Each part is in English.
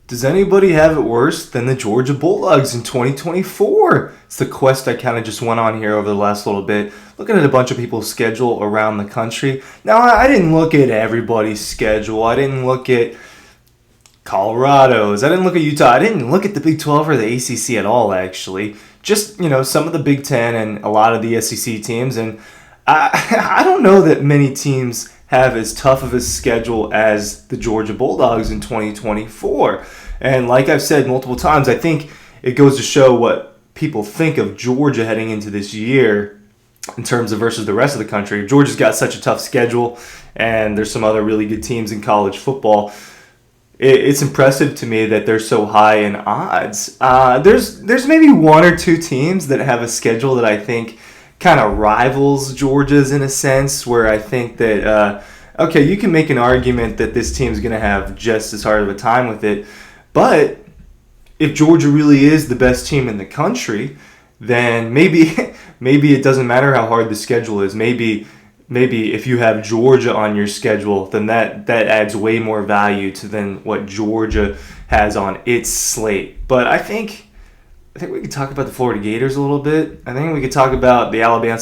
Does anybody have it worse than the Georgia Bulldogs in 2024? It's the quest I kind of just went on here over the last little bit, looking at a bunch of people's schedule around the country. Now, I didn't look at everybody's schedule. I didn't look at Colorado's. I didn't look at Utah. I didn't look at the Big 12 or the ACC at all, actually. Just, some of the Big 10 and a lot of the SEC teams. And I don't know that many teams have as tough of a schedule as the Georgia Bulldogs in 2024. And like I've said multiple times, I think it goes to show what people think of Georgia heading into this year in terms of versus the rest of the country. Georgia's got such a tough schedule, and there's some other really good teams in college football. It's impressive to me that they're so high in odds. There's maybe one or two teams that have a schedule that I think kind of rivals Georgia's in a sense, where I think that, you can make an argument that this team's going to have just as hard of a time with it. But if Georgia really is the best team in the country, then maybe it doesn't matter how hard the schedule is. Maybe if you have Georgia on your schedule, then that adds way more value than what Georgia has on its slate. But I think we could talk about the Florida Gators a little bit. I think we could talk about the Alabama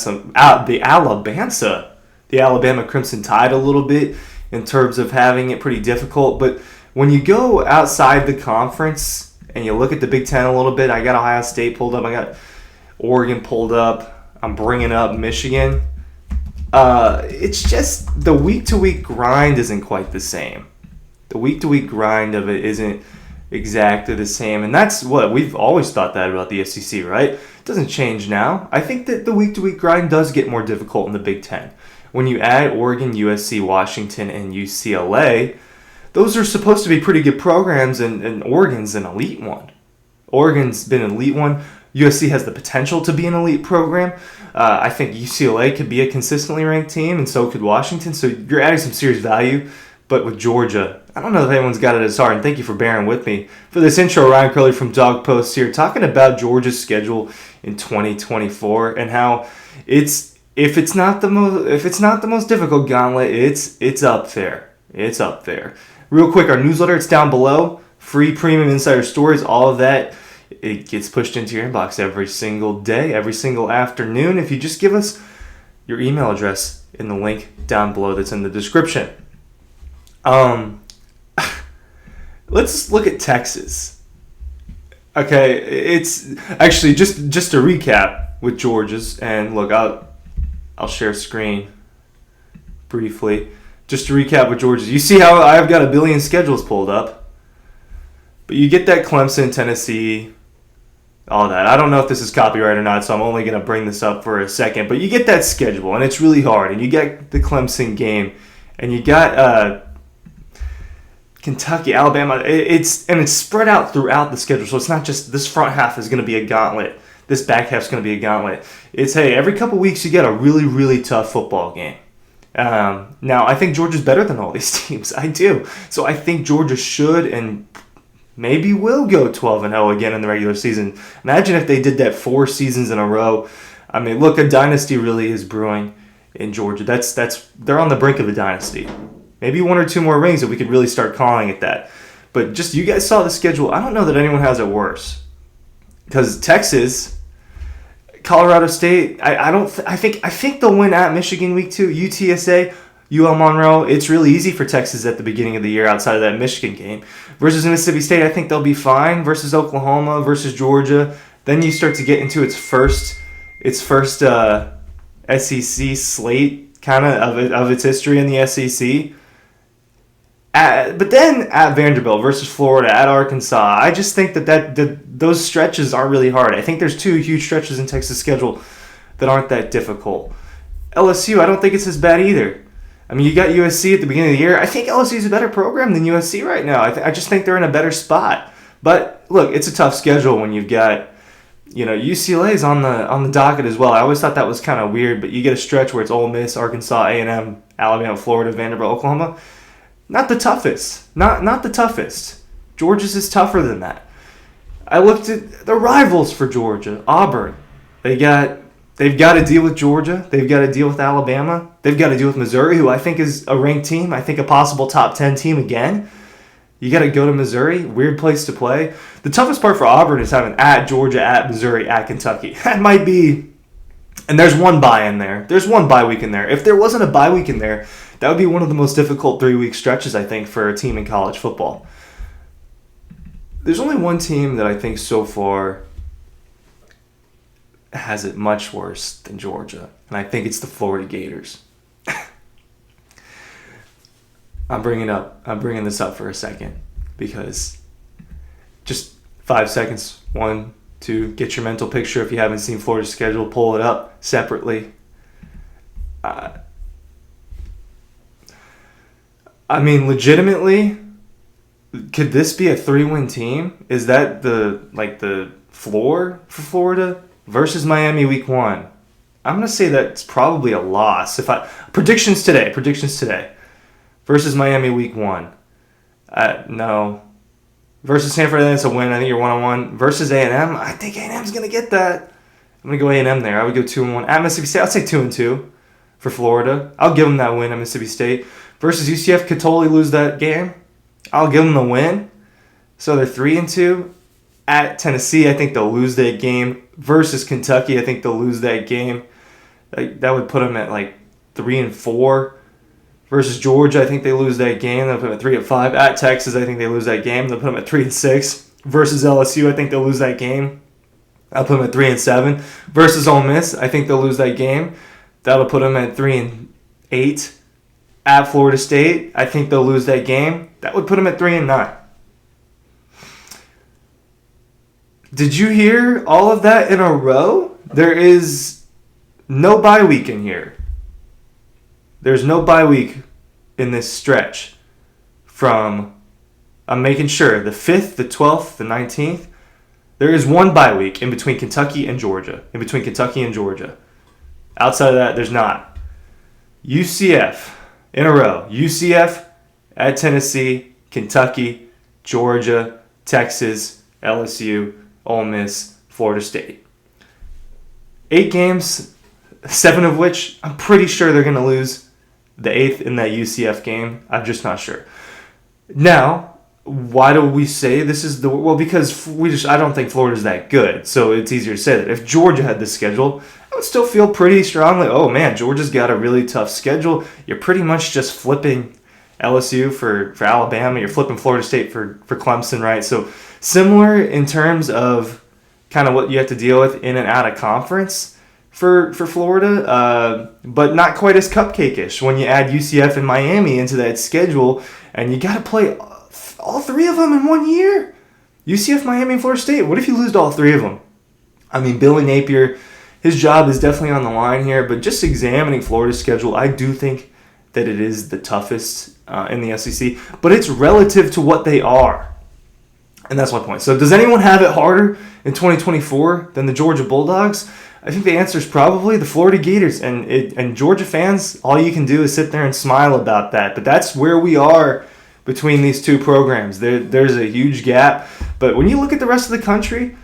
Crimson Tide a little bit in terms of having it pretty difficult. But when you go outside the conference and you look at the Big Ten a little bit, I got Ohio State pulled up. I got Oregon pulled up. I'm bringing up Michigan. It's just the week-to-week grind isn't quite the same. The week-to-week grind of it isn't exactly the same, and that's what we've always thought that about the SEC, right? It doesn't change now. I think that the week-to-week grind does get more difficult in the Big Ten. When you add Oregon, USC, Washington, and UCLA, those are supposed to be pretty good programs, and Oregon's an elite one. Oregon's been an elite one. USC has the potential to be an elite program. I think UCLA could be a consistently ranked team, and so could Washington. So you're adding some serious value. But with Georgia, I don't know if anyone's got it as hard. And thank you for bearing with me for this intro. Ryan Curley from Dawg Post here, talking about Georgia's schedule in 2024 and how if it's not the most difficult gauntlet, it's up there. It's up there. Real quick, our newsletter, it's down below. Free premium insider stories, all of that. It gets pushed into your inbox every single day, every single afternoon. If you just give us your email address in the link down below that's in the description. Let's look at Texas. Okay, it's actually just to recap with Georgia's, and look, I'll share screen briefly. Just to recap with Georgia's, you see how I've got a billion schedules pulled up, but you get that Clemson, Tennessee, all that. I don't know if this is copyright or not, so I'm only going to bring this up for a second, but you get that schedule, and it's really hard, and you get the Clemson game, and you got Kentucky, Alabama. It's spread out throughout the schedule, so it's not just this front half is going to be a gauntlet, this back half is going to be a gauntlet. It's, hey, every couple weeks you get a really, really tough football game. Now, I think Georgia's better than all these teams. I do. So I think Georgia should and maybe will go 12-0 again in the regular season. Imagine if they did that 4 seasons in a row. I mean, look, a dynasty really is brewing in Georgia. They're on the brink of a dynasty. Maybe 1 or 2 more rings if we could really start calling it that. But just, you guys saw the schedule. I don't know that anyone has it worse. Because Texas, Colorado State, I think they'll win at Michigan week 2. UTSA, UL Monroe, it's really easy for Texas at the beginning of the year outside of that Michigan game. Versus Mississippi State, I think they'll be fine. Versus Oklahoma, versus Georgia. Then you start to get into its first SEC slate kind of its history in the SEC. But then at Vanderbilt versus Florida, at Arkansas, I just think that those stretches aren't really hard. I think there's 2 huge stretches in Texas' schedule that aren't that difficult. LSU, I don't think it's as bad either. I mean, you got USC at the beginning of the year. I think LSU is a better program than USC right now. I just think they're in a better spot. But look, it's a tough schedule when you've got, UCLA is on the docket as well. I always thought that was kind of weird, but you get a stretch where it's Ole Miss, Arkansas, A&M, Alabama, Florida, Vanderbilt, Oklahoma. Not the toughest. Not the toughest. Georgia's is tougher than that. I looked at the rivals for Georgia. Auburn. They've got to deal with Georgia. They've got to deal with Alabama. They've got to deal with Missouri, who I think is a ranked team. I think a possible top 10 team again. You got to go to Missouri. Weird place to play. The toughest part for Auburn is having at Georgia, at Missouri, at Kentucky. That might be... And there's one bye in there. There's one bye week in there. If there wasn't a bye week in there, that would be one of the most difficult 3-week stretches, I think, for a team in college football. There's only one team that I think so far has it much worse than Georgia, and I think it's the Florida Gators. I'm bringing this up for a second because just 5 seconds. 1, 2, get your mental picture. If you haven't seen Florida's schedule, pull it up separately. I mean, legitimately, could this be a 3-win team? Is that the floor for Florida versus Miami week 1? I'm gonna say that's probably a loss. Predictions today versus Miami week 1. No. Versus Stanford, that's a win. I think you're 1-1. Versus A&M, I think A&M's gonna get that. I'm gonna go A&M there. I would go 2-1 at Mississippi State. I'll say 2-2 for Florida. I'll give them that win at Mississippi State. Versus UCF, could totally lose that game. I'll give them the win. So they're 3-2. At Tennessee, I think they'll lose that game. Versus Kentucky, I think they'll lose that game. That would put them at 3-4. Versus Georgia, I think they lose that game. They'll put them at 3-5. At Texas, I think they lose that game. They'll put them at 3-6. Versus LSU, I think they'll lose that game. I'll put them at 3-7. Versus Ole Miss, I think they'll lose that game. That'll put them at 3-8. At Florida State, I think they'll lose that game. That would put them at 3-9. Did you hear all of that in a row? There is no bye week in here. There's no bye week in this stretch from, I'm making sure, the 5th, the 12th, the 19th. There is one bye week in between Kentucky and Georgia. Outside of that, there's not. UCF in a row. UCF at Tennessee, Kentucky, Georgia, Texas, LSU, Ole Miss, Florida State. 8 games, 7 of which I'm pretty sure they're going to lose. The 8th in that UCF game, I'm just not sure. Now, why do we say this is because I don't think Florida's that good, so it's easier to say that. If Georgia had this schedule, I would still feel pretty strongly, oh man, Georgia's got a really tough schedule. You're pretty much just flipping LSU for Alabama. You're flipping Florida State for Clemson, right? So similar in terms of kind of what you have to deal with in and out of conference for Florida, but not quite as cupcake-ish when you add UCF and Miami into that schedule, and you got to play all 3 of them in 1 year. UCF, Miami, and Florida State. What if you lose all 3 of them? I mean, Billy Napier, his job is definitely on the line here, but just examining Florida's schedule, I do think that it is the toughest in the SEC, but it's relative to what they are. And that's my point. So does anyone have it harder in 2024 than the Georgia Bulldogs? I think the answer is probably the Florida Gators. And Georgia fans, all you can do is sit there and smile about that. But that's where we are between these two programs. There's a huge gap. But when you look at the rest of the country,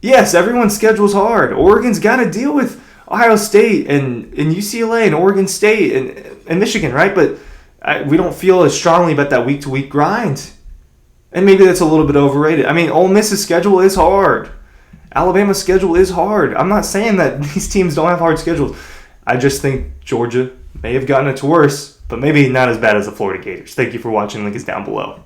yes, everyone's schedule's hard. Oregon's got to deal with Ohio State and UCLA and Oregon State and Michigan, right? But we don't feel as strongly about that week-to-week grind. And maybe that's a little bit overrated. I mean, Ole Miss's schedule is hard. Alabama's schedule is hard. I'm not saying that these teams don't have hard schedules. I just think Georgia may have gotten it to worse, but maybe not as bad as the Florida Gators. Thank you for watching. Link is down below.